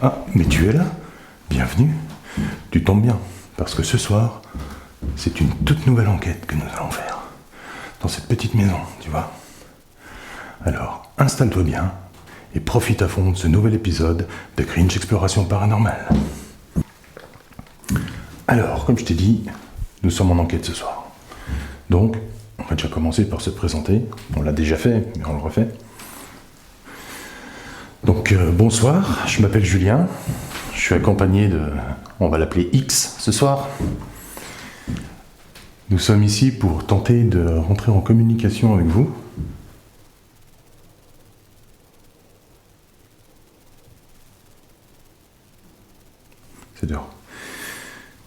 Ah, mais tu es là? Bienvenue. Tu tombes bien, parce que ce soir, c'est une toute nouvelle enquête que nous allons faire. Dans cette petite maison, tu vois. Alors, installe-toi bien et profite à fond de ce nouvel épisode de Cringe Exploration Paranormale. Alors, comme je t'ai dit, nous sommes en enquête ce soir. Donc, on va déjà commencer par se présenter. On l'a déjà fait, mais on le refait. Donc, bonsoir, je m'appelle Julien. Je suis accompagné de, on va l'appeler X ce soir. Nous sommes ici pour tenter de rentrer en communication avec vous. C'est dehors.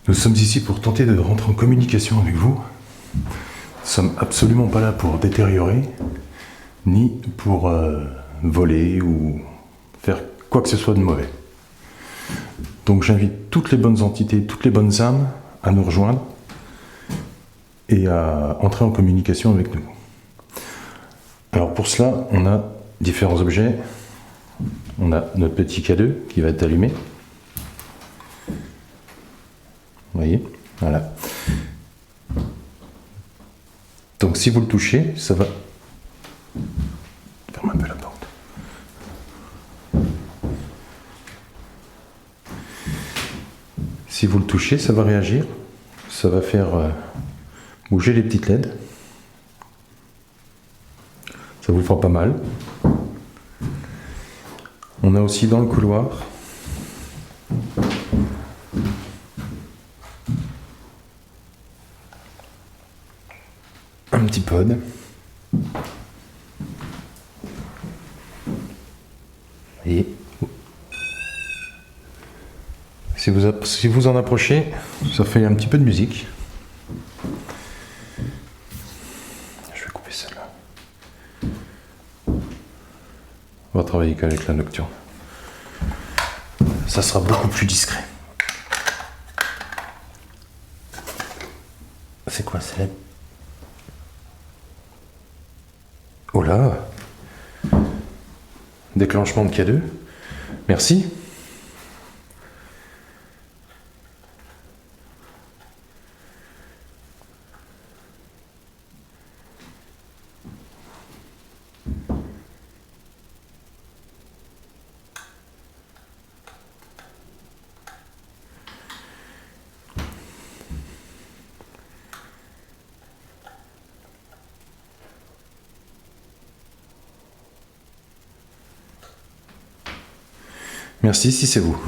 Nous sommes ici pour tenter de rentrer en communication avec vous. Nous ne sommes absolument pas là pour détériorer, ni pour voler ou faire quoi que ce soit de mauvais. Donc j'invite toutes les bonnes entités, toutes les bonnes âmes à nous rejoindre et à entrer en communication avec nous. Alors pour cela, on a différents objets. On a notre petit K2 qui va être allumé. Vous voyez, voilà. Donc si vous le touchez, ça va... Ferme un peu la porte. Si vous le touchez, ça va réagir. Ça va faire bouger les petites LED. Ça vous fera pas mal. On a aussi dans le couloir un petit pod. Et si vous en approchez, ça fait un petit peu de musique. Je vais couper celle-là. On va travailler qu'avec la nocturne. Ça sera beaucoup plus discret. C'est quoi, c'est la... Oh là! Déclenchement de K2. Merci. Merci si c'est vous.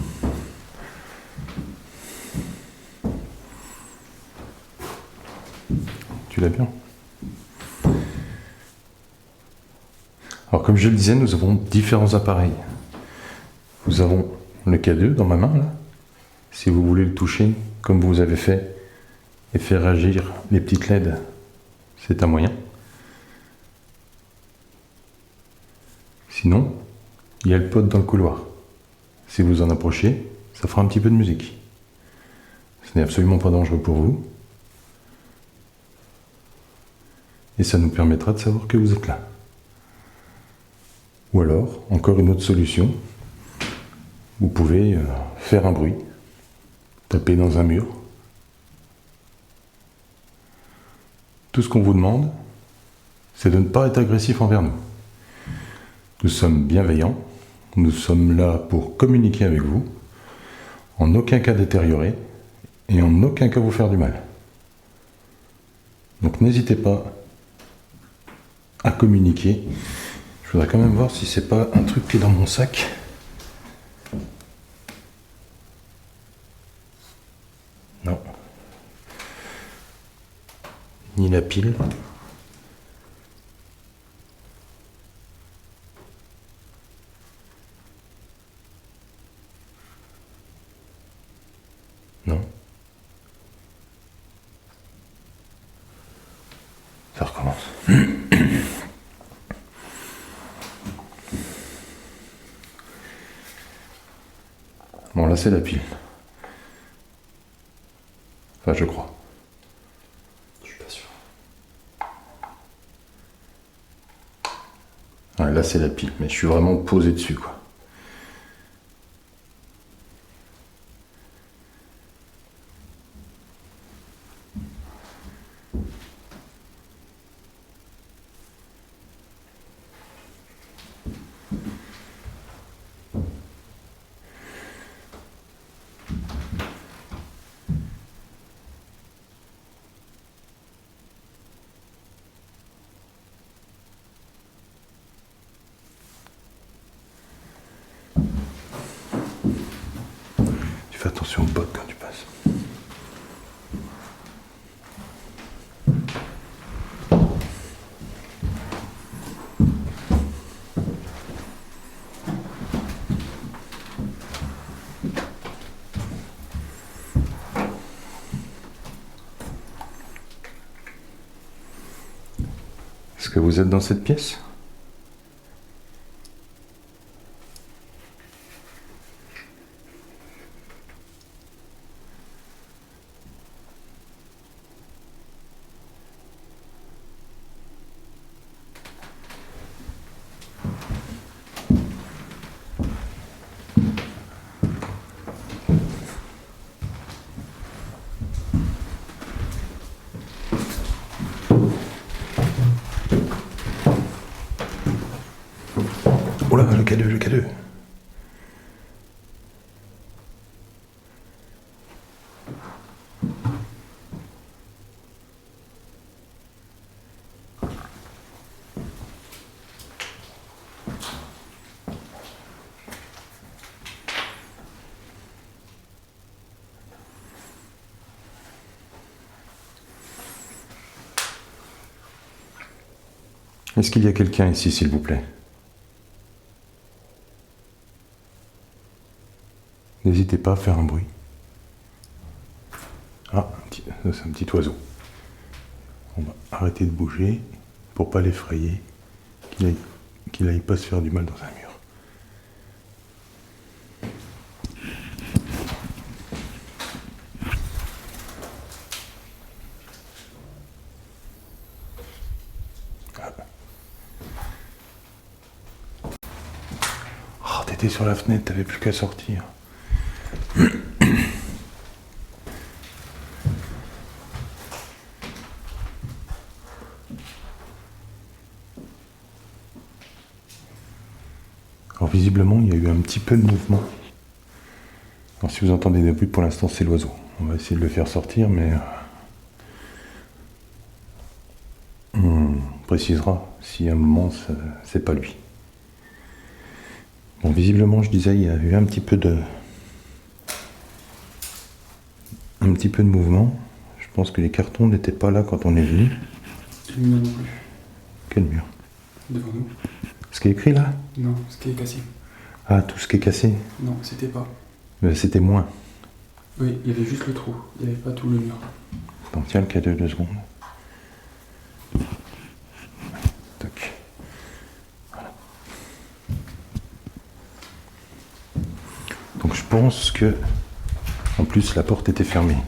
Tu l'as bien. Alors comme je le disais, nous avons différents appareils. Nous avons le K2 dans ma main là. Si vous voulez le toucher comme vous avez fait et faire réagir les petites LED, c'est un moyen. Sinon, il y a le pod dans le couloir. Si vous en approchez, ça fera un petit peu de musique. Ce n'est absolument pas dangereux pour vous. Et ça nous permettra de savoir que vous êtes là. Ou alors, encore une autre solution, vous pouvez faire un bruit, taper dans un mur. Tout ce qu'on vous demande, c'est de ne pas être agressif envers nous. Nous sommes bienveillants. Nous sommes là pour communiquer avec vous, en aucun cas détériorer et en aucun cas vous faire du mal. Donc n'hésitez pas à communiquer. Je voudrais quand même voir si c'est pas un truc qui est dans mon sac. Non. Ni la pile. Non. Ça recommence. Bon, là c'est la pile. Enfin, je crois. Je suis pas sûr. Ouais, là c'est la pile, mais je suis vraiment posé dessus, quoi. Attention aux potes quand tu passes. Est-ce que vous êtes dans cette pièce ? Oh là, le caleux, le caleux. Est-ce qu'il y a quelqu'un ici, s'il vous plaît ? N'hésitez pas à faire un bruit. Ah, c'est un petit oiseau. On va arrêter de bouger pour pas l'effrayer, qu'il aille pas se faire du mal dans un mur. Oh, t'étais sur la fenêtre, t'avais plus qu'à sortir. Alors visiblement, il y a eu un petit peu de mouvement. Alors si vous entendez des bruits, pour l'instant, c'est l'oiseau. On va essayer de le faire sortir, mais on précisera si à un moment, c'est pas lui. Bon, visiblement, je disais, il y a eu un petit peu de mouvement. Je pense que les cartons n'étaient pas là quand on est venu. Le mur non plus. Quel mur ? Devant nous. Ce qui est écrit là ? Non, ce qui est cassé. Ah, tout ce qui est cassé ? Non, c'était pas. C'était moins. Oui, il y avait juste le trou. Il n'y avait pas tout le mur. Donc tiens le cadeau 2 secondes. Toc. Voilà. Donc je pense que, en plus la porte était fermée.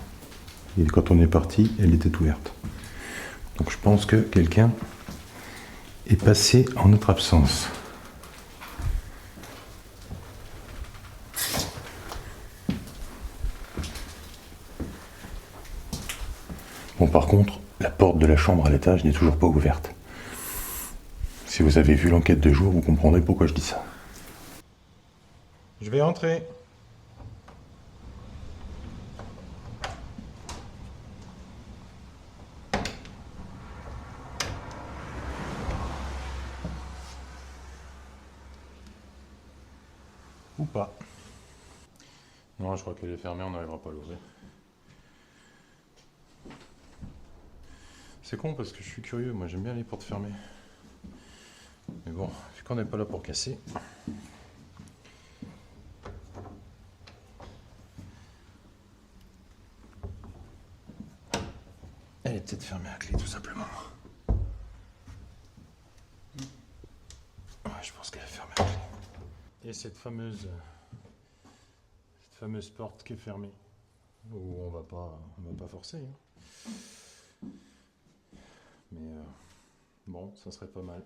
Et quand on est parti, elle était ouverte. Donc je pense que quelqu'un est passé en notre absence. Bon, par contre, la porte de la chambre à l'étage n'est toujours pas ouverte. Si vous avez vu l'enquête de jour, vous comprendrez pourquoi je dis ça. Je vais entrer. Ou pas. Non, je crois qu'elle est fermée, on n'arrivera pas à l'ouvrir. C'est con parce que je suis curieux, moi j'aime bien les portes fermées. Mais bon, vu qu'on n'est pas là pour casser. Elle est peut-être fermée à clé tout simplement. Ouais, je pense qu'elle est fermée à clé. Et cette fameuse porte qui est fermée, où on va pas forcer. Hein. Mais bon, ça serait pas mal.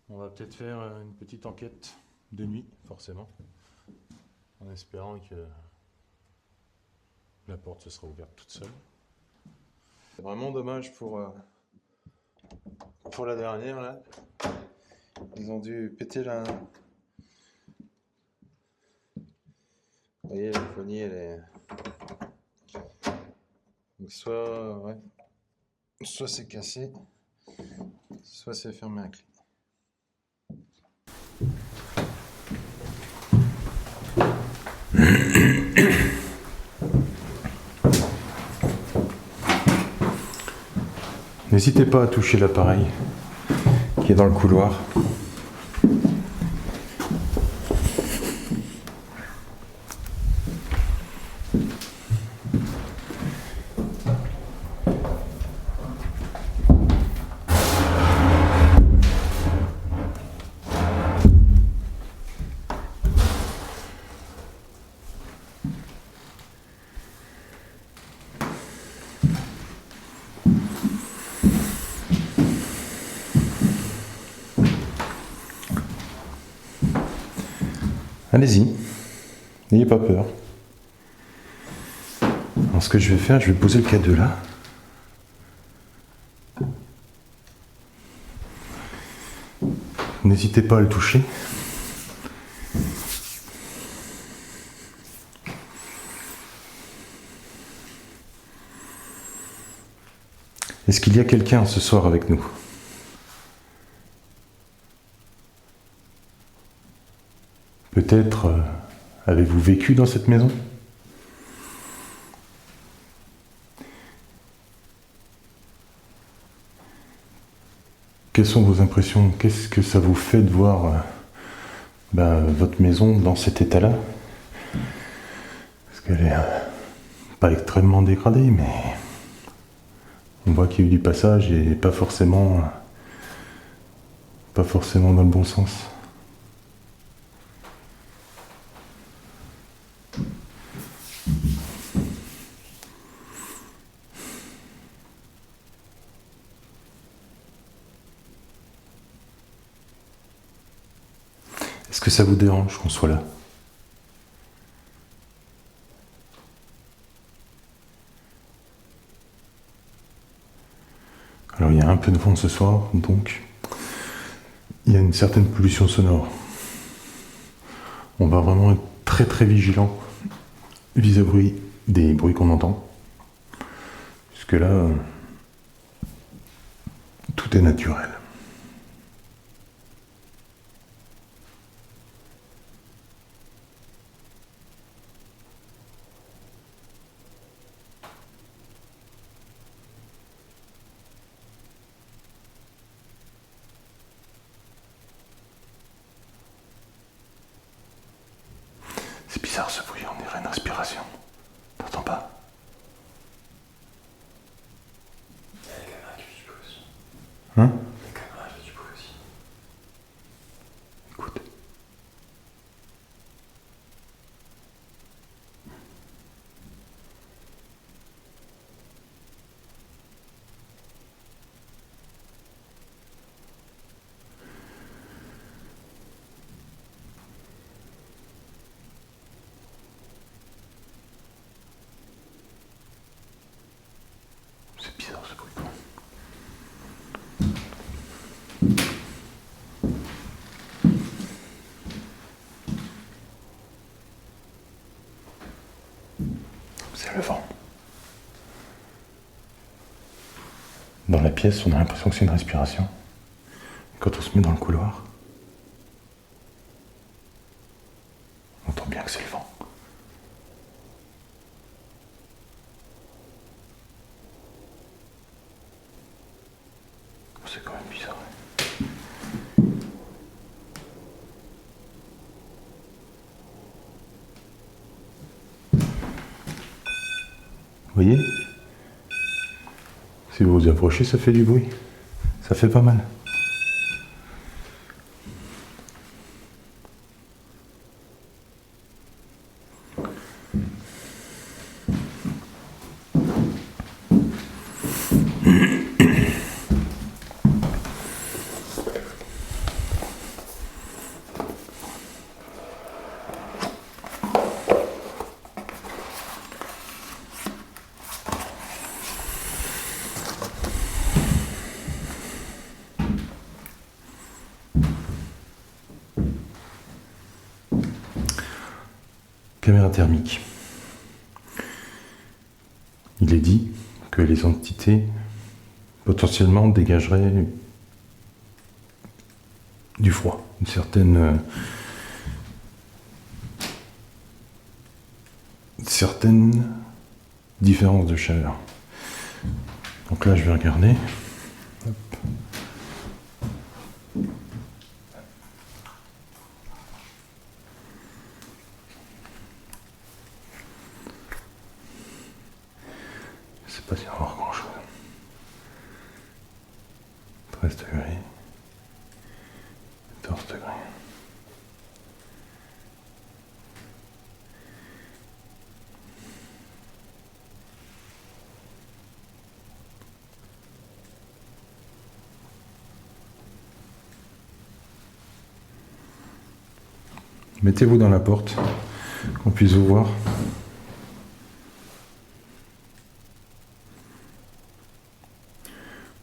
On va peut-être faire une petite enquête de nuit, forcément, en espérant que la porte se sera ouverte toute seule. C'est vraiment dommage pour la dernière là. Ils ont dû péter la. Vous voyez, la poignée, elle est. Donc soit c'est cassé, soit c'est fermé à clé. N'hésitez pas à toucher l'appareil qui est dans le couloir. Allez-y, n'ayez pas peur. Alors ce que je vais faire, je vais poser le cadeau là. N'hésitez pas à le toucher. Est-ce qu'il y a quelqu'un ce soir avec nous ? Peut-être avez-vous vécu dans cette maison ? Quelles sont vos impressions ? Qu'est-ce que ça vous fait de voir votre maison dans cet état-là ? Parce qu'elle est pas extrêmement dégradée, mais on voit qu'il y a eu du passage et pas forcément dans le bon sens. Est-ce que ça vous dérange qu'on soit là ? Alors il y a un peu de vent ce soir, donc il y a une certaine pollution sonore. On va vraiment être très très vigilant vis-à-vis des bruits qu'on entend. Puisque là, tout est naturel. C'est bizarre ce bruit, on dirait une respiration. T'entends pas ? Il y a la caméra qui fait du bruit aussi. Hein ? La caméra fait du bruit aussi. Écoute. C'est bizarre ce bruit. C'est le vent. Dans la pièce, on a l'impression que c'est une respiration. Quand on se met dans le couloir, on entend bien que c'est le vent. C'est quand même bizarre. Vous voyez ? Si vous vous approchez, ça fait du bruit. Ça fait pas mal. Caméra thermique. Il est dit que les entités potentiellement dégageraient du froid, une certaine différence de chaleur. Donc là, je vais regarder. pas si on va voir grand chose. 13 degrés. 14 degrés. Mettez-vous dans la porte, qu'on puisse vous voir.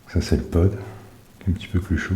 Ça c'est le pod, qui est un petit peu plus chaud.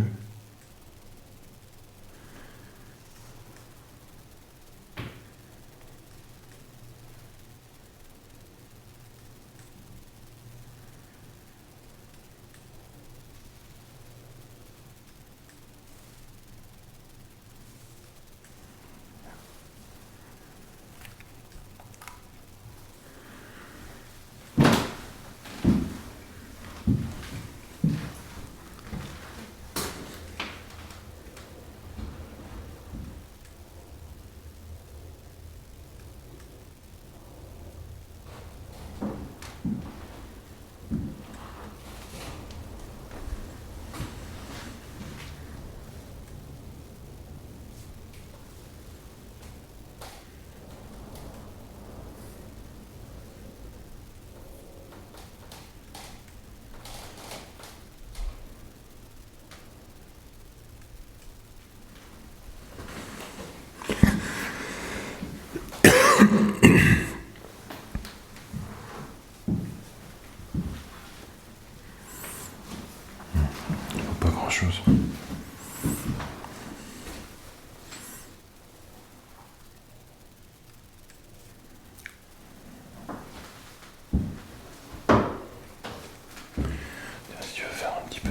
Pas grand chose. Si tu veux faire un petit peu.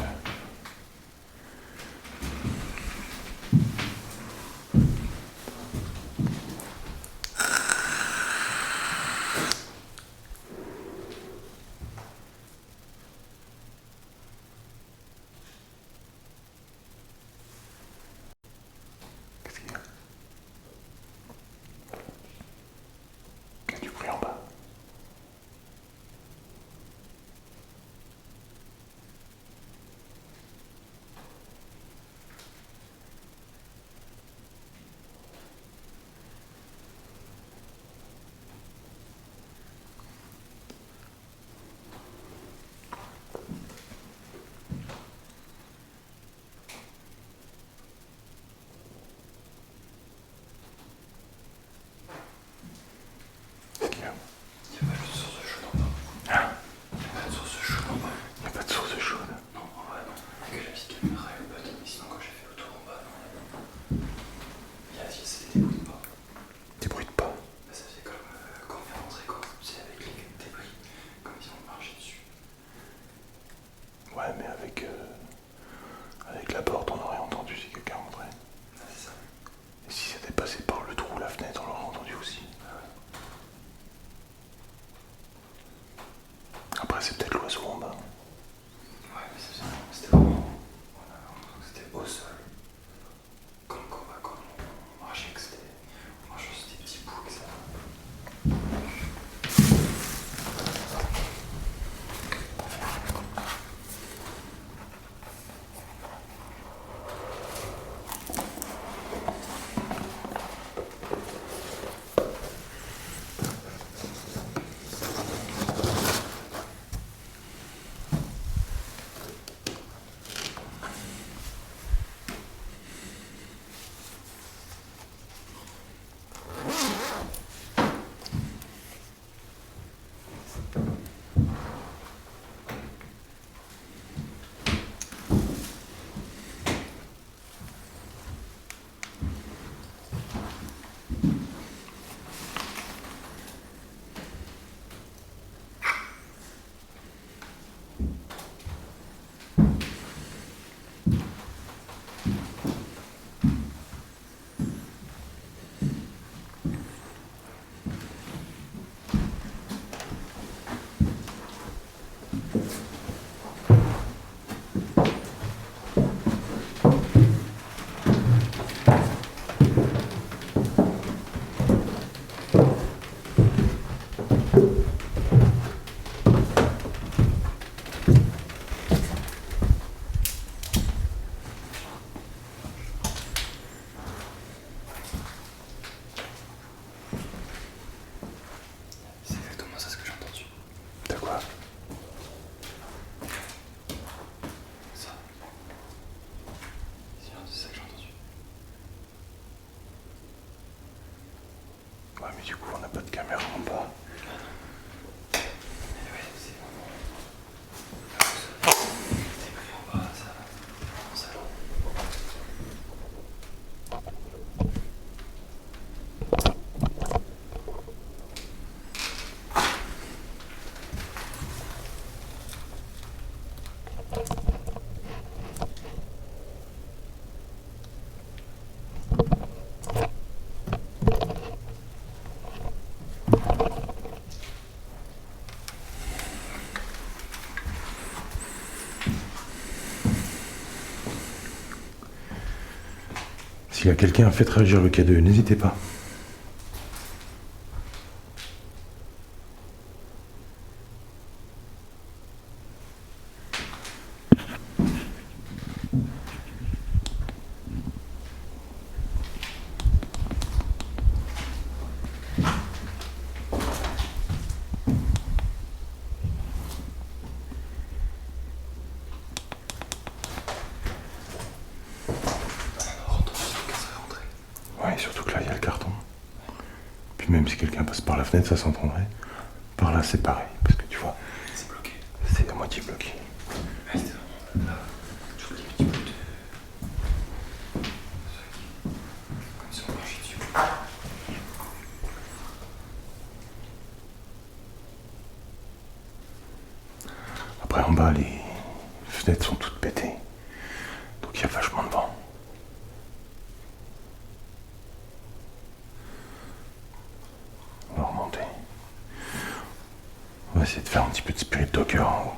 Qu'est-ce qu'il y a? Il y a du bruit en bas. Qu'est-ce qu'il y a? Il n'y a pas de source chaude en bas. Hein? Il n'y a pas de source chaude en bas. Il n'y a pas de source chaude. Non, en vrai, non. Avec la petite caméra et le button, mais sinon, quand j'ai fait le tour en bas, non. C'est des débris de pas. Des bruits de pas. Bah, ça faisait comme quand on vient d'entrer, quoi. C'est avec les débris, comme si on marchait dessus. Ouais, mais avec la porte, on aurait entendu si quelqu'un rentrait. Ah, c'est ça. Et si c'était passé par le trou ou la fenêtre, on l'aurait entendu aussi. Ah ouais. Après, c'est peut-être l'oiseau en bas. Ouais, mais c'était vraiment. On avait l'impression que c'était au sol. Quand on marchait, que c'était. On marchait sur des petits bouts, etc. S'il y a quelqu'un, faites réagir le K2, n'hésitez pas. Ouais, surtout que là, il y a le carton. Puis même si quelqu'un passe par la fenêtre, ça s'entendrait. Par là, c'est pareil, parce que tu vois, C'est bloqué. c'est à moitié bloqué. Ouais, c'était vraiment là. Tout le petit bout de. Comme si on marchait dessus. Après, en bas, les fenêtres sont toutes pétées. Donc il y a vachement de vent. On va remonter. On va essayer de faire un petit peu de spirit talker en haut.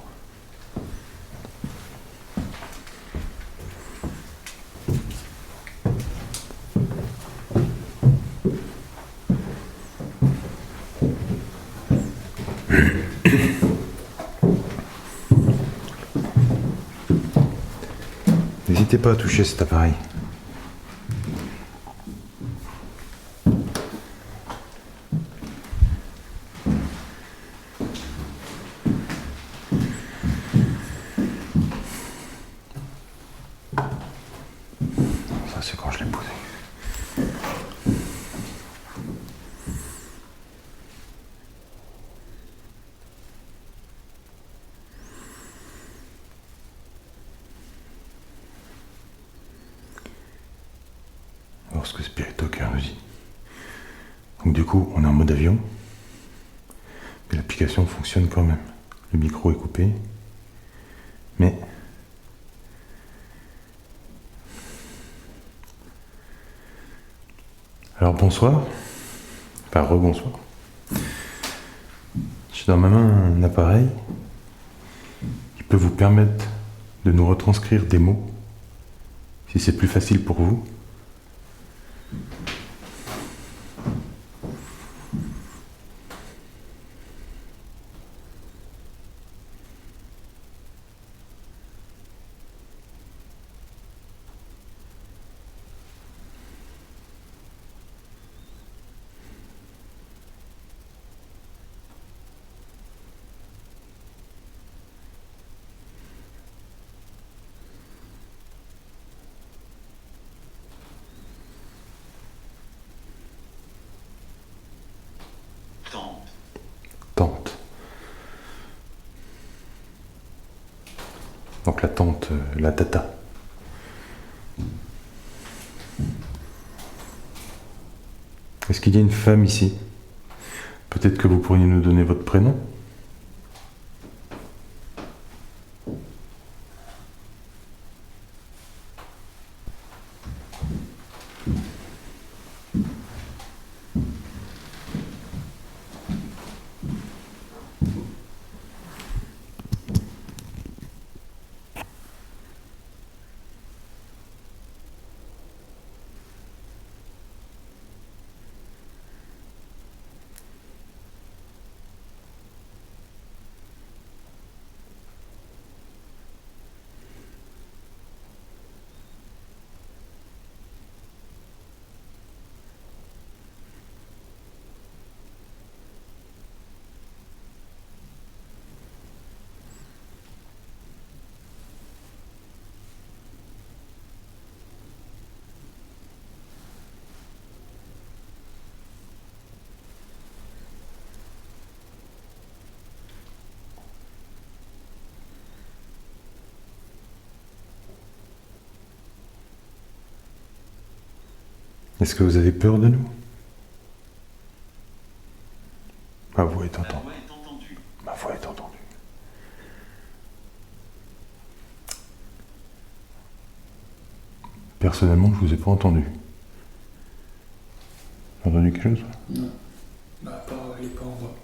N'hésitez pas à toucher cet appareil. Ça, c'est quand je l'ai posé. Alors, ce que Spirit Talker nous dit. Donc, du coup, on est en mode avion. Mais l'application fonctionne quand même. Le micro est coupé. Mais alors bonsoir, enfin rebonsoir. J'ai dans ma main un appareil qui peut vous permettre de nous retranscrire des mots, si c'est plus facile pour vous. Tente. Donc la tante, la tata. Est-ce qu'il y a une femme ici? Peut-être que vous pourriez nous donner votre prénom? Est-ce que vous avez peur de nous? Ma voix est entendue. Ma voix est entendue. Personnellement, je vous ai pas entendu. T'as entendu quelque chose? Non. Bah, à part les pas en bas.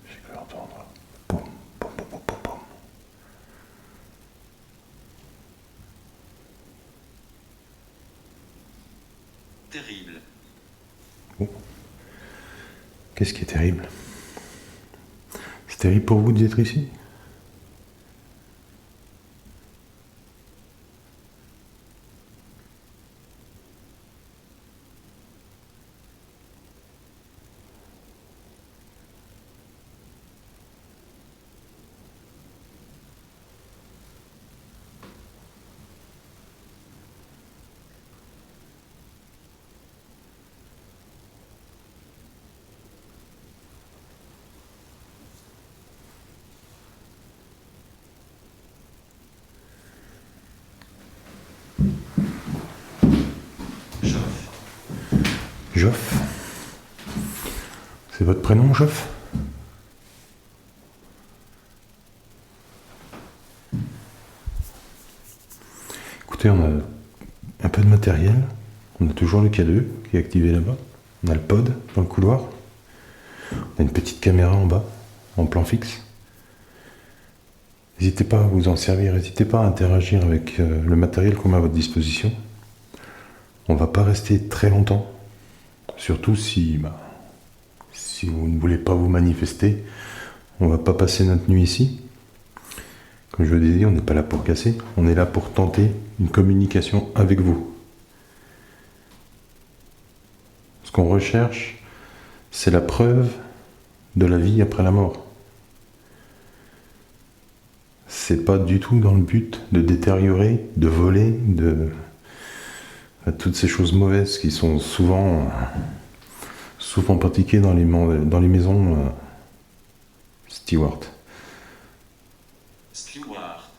J'ai cru entendre. Boum, boum, boum, boum, boum, boum. Terrible. Qu'est-ce qui est terrible? C'est terrible pour vous d'être ici? Joff. Joff? C'est votre prénom, Joff? Écoutez, on a un peu de matériel. On a toujours le K2 qui est activé là-bas. On a le pod dans le couloir. On a une petite caméra en bas, en plan fixe. N'hésitez pas à vous en servir, n'hésitez pas à interagir avec le matériel qu'on met à votre disposition. On va pas rester très longtemps, surtout si vous ne voulez pas vous manifester. On va pas passer notre nuit ici. Comme je vous l'ai dit, on n'est pas là pour casser, on est là pour tenter une communication avec vous. Ce qu'on recherche, c'est la preuve de la vie après la mort. C'est pas du tout dans le but de détériorer, de voler, toutes ces choses mauvaises qui sont souvent pratiquées dans les maisons Stewart. Stewart.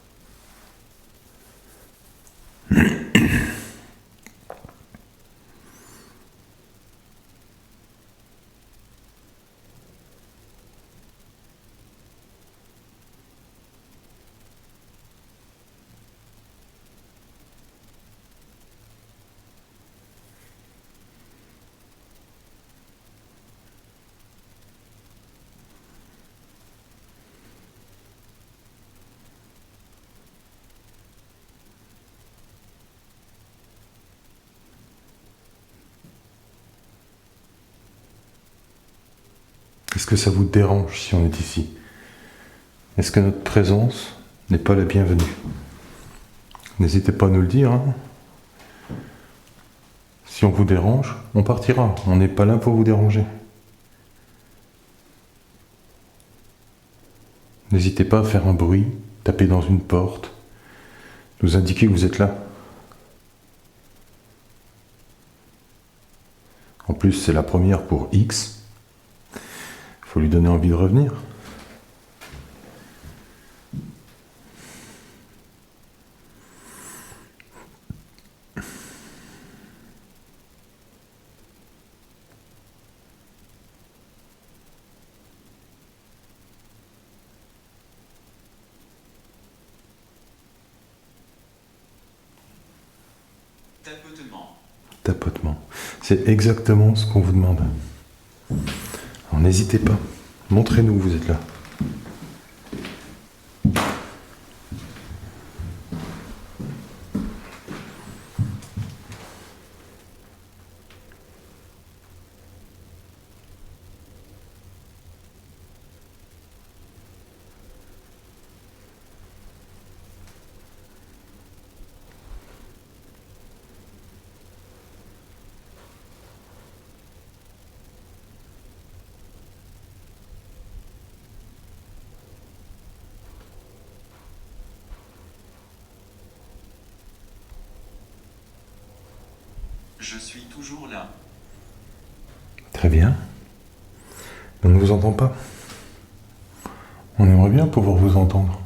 Est-ce que ça vous dérange si on est ici? Est-ce que notre présence n'est pas la bienvenue? N'hésitez pas à nous le dire. Hein. Si on vous dérange, on partira. On n'est pas là pour vous déranger. N'hésitez pas à faire un bruit, taper dans une porte, nous indiquer que vous êtes là. En plus, c'est la première pour X. Il faut lui donner envie de revenir. Tapotement. Tapotement. C'est exactement ce qu'on vous demande. Alors n'hésitez pas. Montrez-nous que vous êtes là. Je suis toujours là. Très bien. On ne vous entend pas. On aimerait bien pouvoir vous entendre.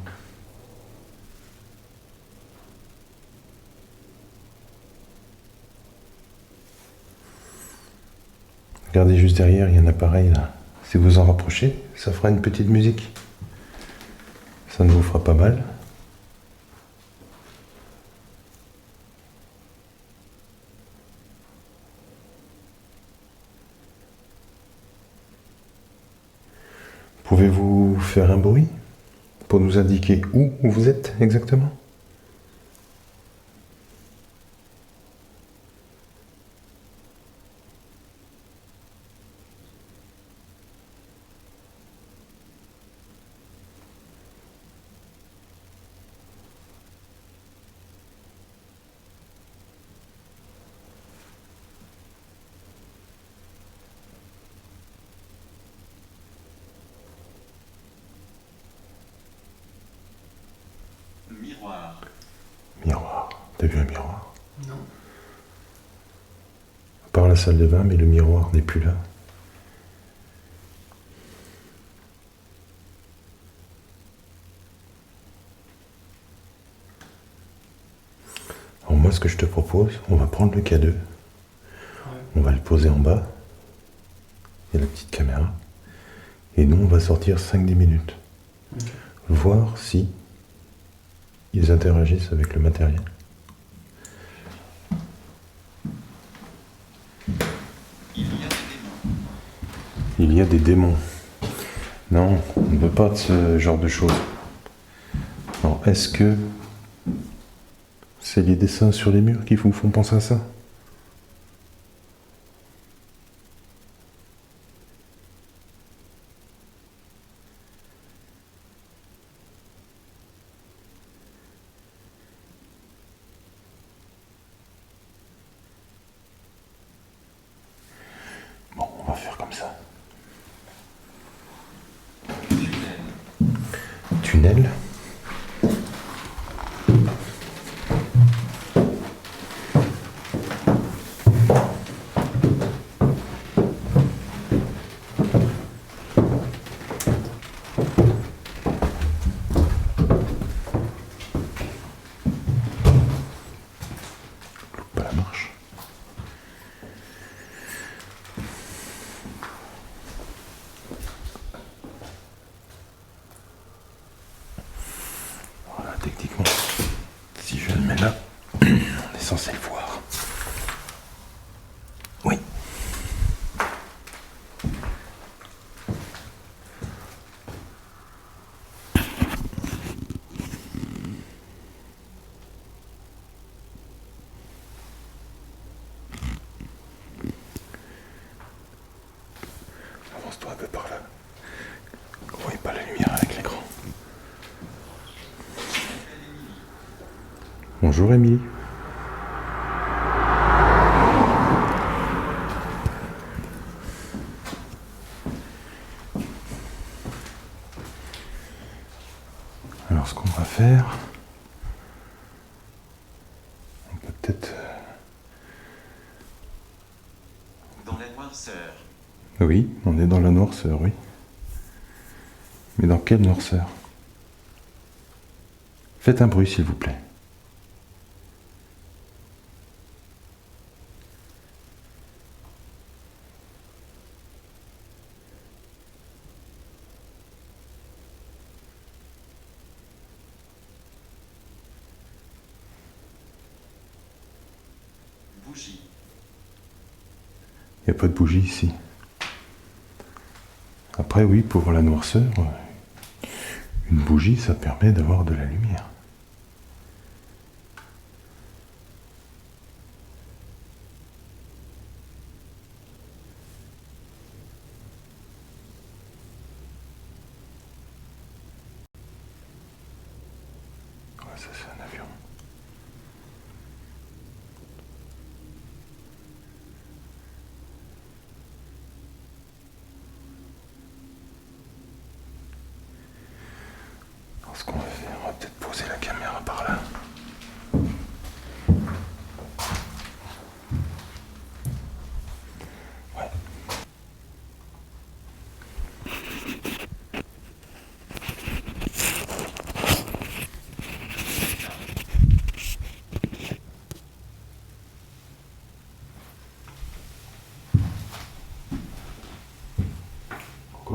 Regardez juste derrière, il y a un appareil là. Si vous en rapprochez, ça fera une petite musique. Ça ne vous fera pas mal. Pouvez-vous faire un bruit pour nous indiquer où vous êtes exactement ? Miroir. Miroir. T'as vu un miroir ? Non. À part la salle de bain, mais le miroir n'est plus là. Alors moi, ce que je te propose, on va prendre le K2, Ouais. on va le poser en bas, il y a la petite caméra, et nous, on va sortir 5-10 minutes, Ok. voir si ils interagissent avec le matériel. Il y a des démons. Il y a des démons. Non, on ne veut pas de ce genre de choses. Alors, est-ce que c'est les dessins sur les murs qui vous font penser à ça ? Bon, on va faire comme ça. Tunnel. Tunnel. Loupe pas la marche. Voilà, techniquement, si je le mets là, on est censé le voir. Oui. Avance-toi un peu par là. On voit pas la lumière avec l'écran. Bonjour Émilie. Alors ce qu'on va faire, on peut peut-être... Dans la noirceur. Oui, on est dans la noirceur, oui. Mais dans quelle noirceur ? Faites un bruit s'il vous plaît. Bougie. Il n'y a pas de bougie ici. Après, oui, pour la noirceur, une bougie, ça permet d'avoir de la lumière. Ouais, ça c'est un avion. Alors, ce qu'on va faire, on va peut-être poser la caméra par là.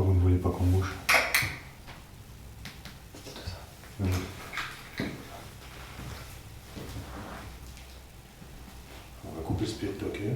Pourquoi vous ne voulez pas qu'on bouge? C'était ça. On va couper le spirit locker.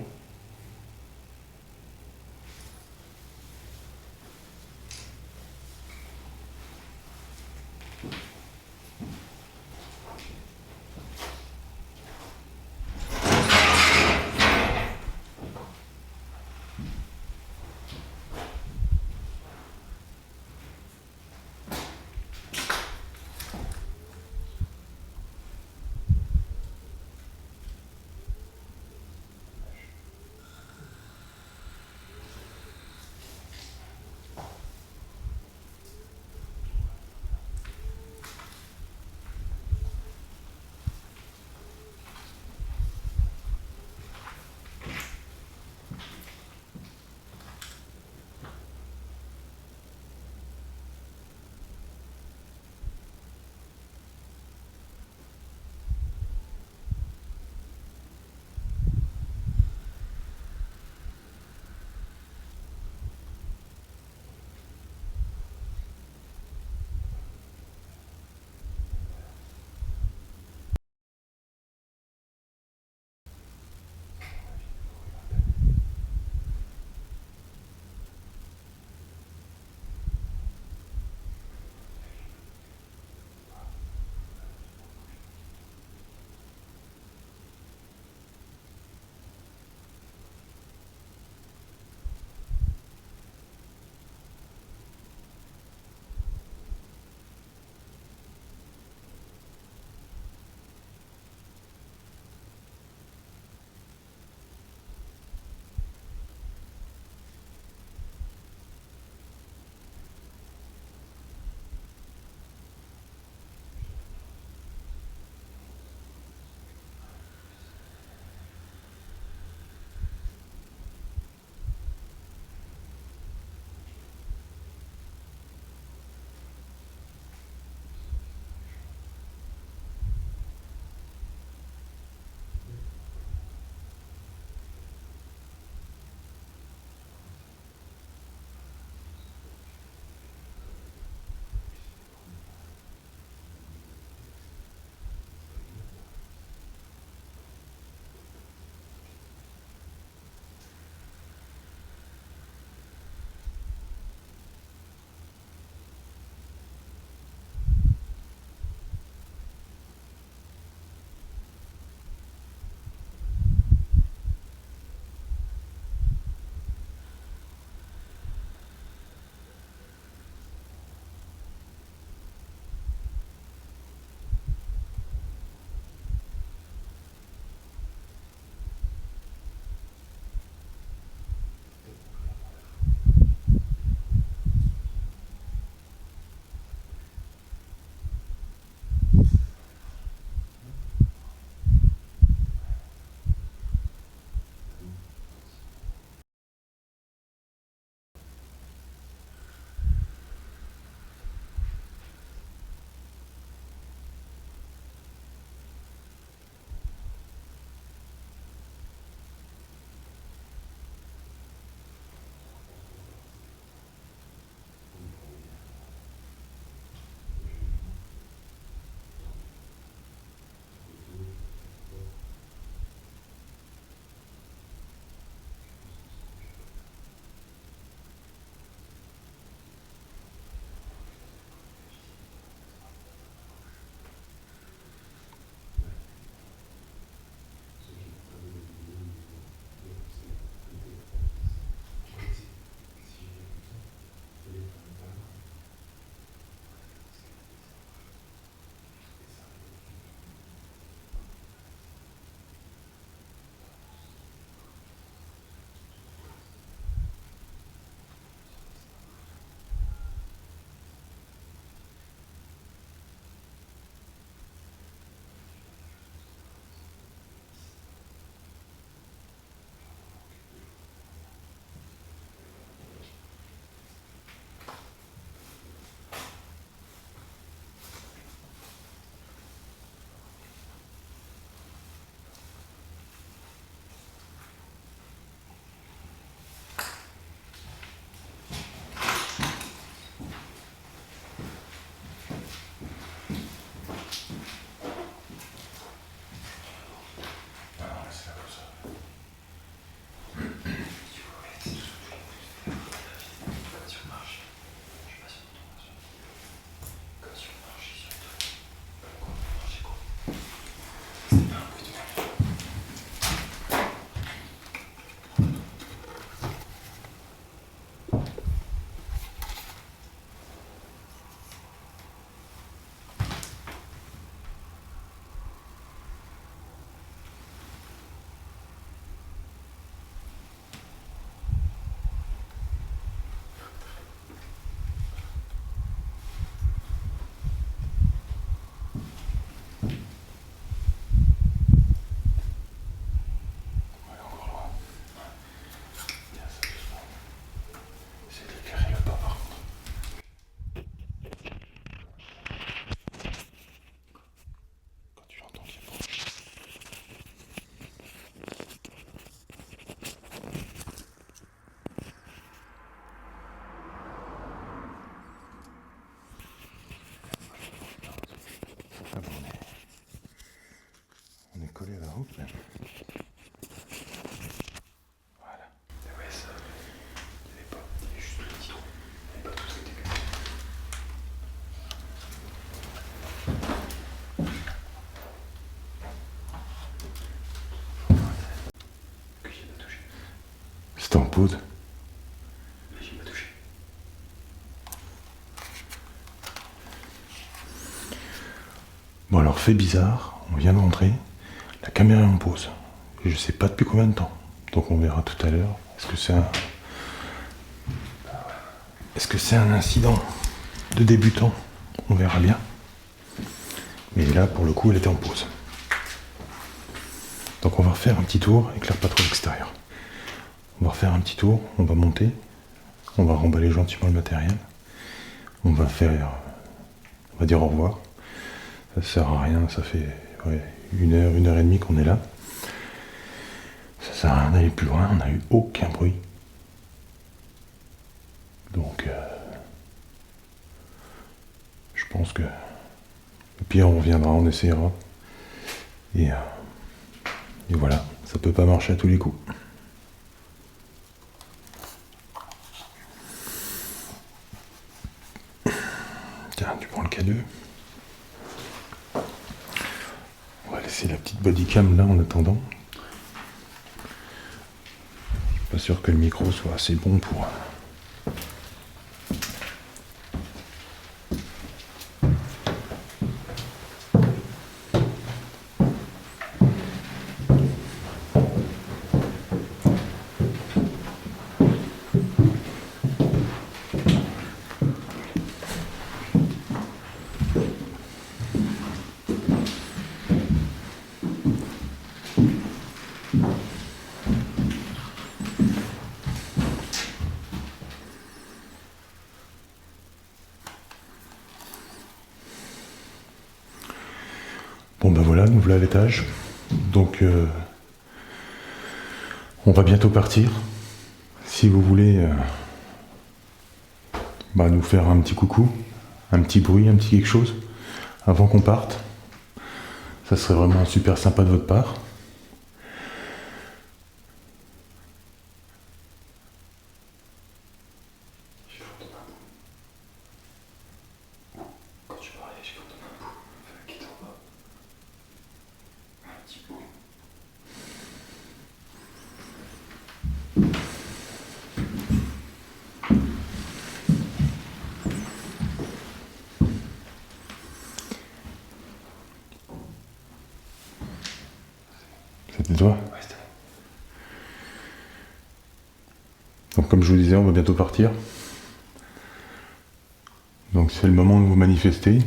C'était en pause. J'ai pas touché. Bon alors, fait bizarre, on vient de rentrer, la caméra est en pause. Et je sais pas depuis combien de temps. Donc on verra tout à l'heure. Est-ce que c'est un incident de débutant? On verra bien. Mais là, pour le coup, elle était en pause. Donc on va refaire un petit tour, éclaire pas trop l'extérieur. On va refaire un petit tour, on va monter, on va remballer gentiment le matériel. On va dire au revoir. Ça sert à rien, ça fait 1 heure et demie qu'on est là. Ça sert à rien d'aller plus loin, on n'a eu aucun bruit. Donc je pense que au pire on reviendra, on essayera. Et voilà, ça peut pas marcher à tous les coups. Tiens, tu prends le K2. On va laisser la petite bodycam là en attendant. Je suis pas sûr que le micro soit assez bon pour... Bon ben voilà, nous voilà à l'étage. Donc on va bientôt partir. Si vous voulez nous faire un petit coucou, un petit bruit, un petit quelque chose, avant qu'on parte, ça serait vraiment super sympa de votre part. J'ai cru entendre un bout. Quand tu parlais, j'ai cru entendre un bout. Qui était en bas. Un petit bout. C'était toi? Ouais, c'était bon. Donc comme je vous disais, on va bientôt partir. Donc c'est le moment de vous manifester.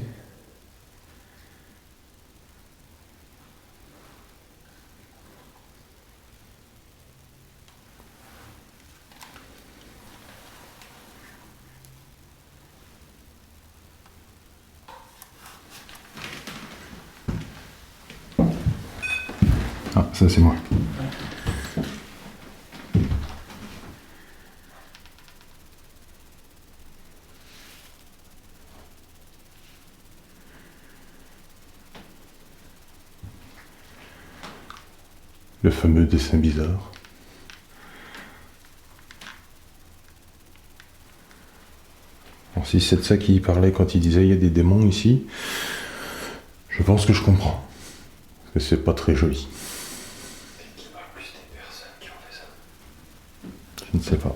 Ah, ça c'est moi. Le fameux dessin bizarre. Bon, si c'est de ça qu'il parlait quand il disait il y a des démons ici, je pense que je comprends. Parce que c'est pas très joli. C'est qui parle plus des personnes qui ont fait ça? Je ne sais pas.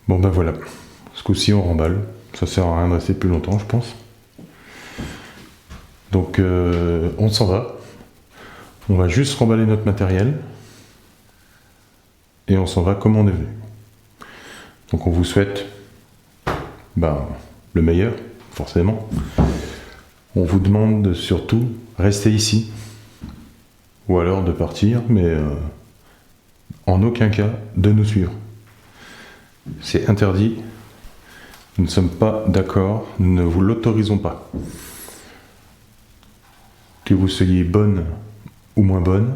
Bon ben voilà, ce coup-ci on remballe, ça sert à rien de rester plus longtemps je pense. Donc on s'en va, on va juste remballer notre matériel et on s'en va comme on est venu. Donc on vous souhaite le meilleur, forcément. On vous demande de surtout rester ici, ou alors de partir, mais en aucun cas de nous suivre. C'est interdit. Nous ne sommes pas d'accord. Nous ne vous l'autorisons pas. Que vous soyez bonne ou moins bonne,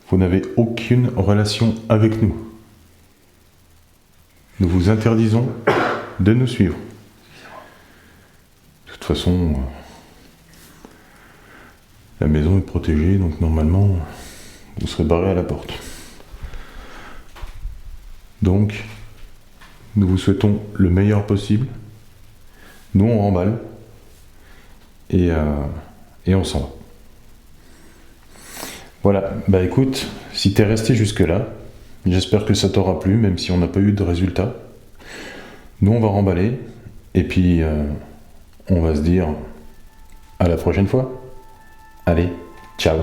vous n'avez aucune relation avec nous. Nous vous interdisons de nous suivre. De toute façon, la maison est protégée, donc normalement, vous serez barré à la porte. Donc, nous vous souhaitons le meilleur possible. Nous, on remballe. Et on s'en va. Voilà, bah écoute, si t'es resté jusque-là, j'espère que ça t'aura plu, même si on n'a pas eu de résultat. Nous, on va remballer, et puis on va se dire à la prochaine fois. Allez, ciao.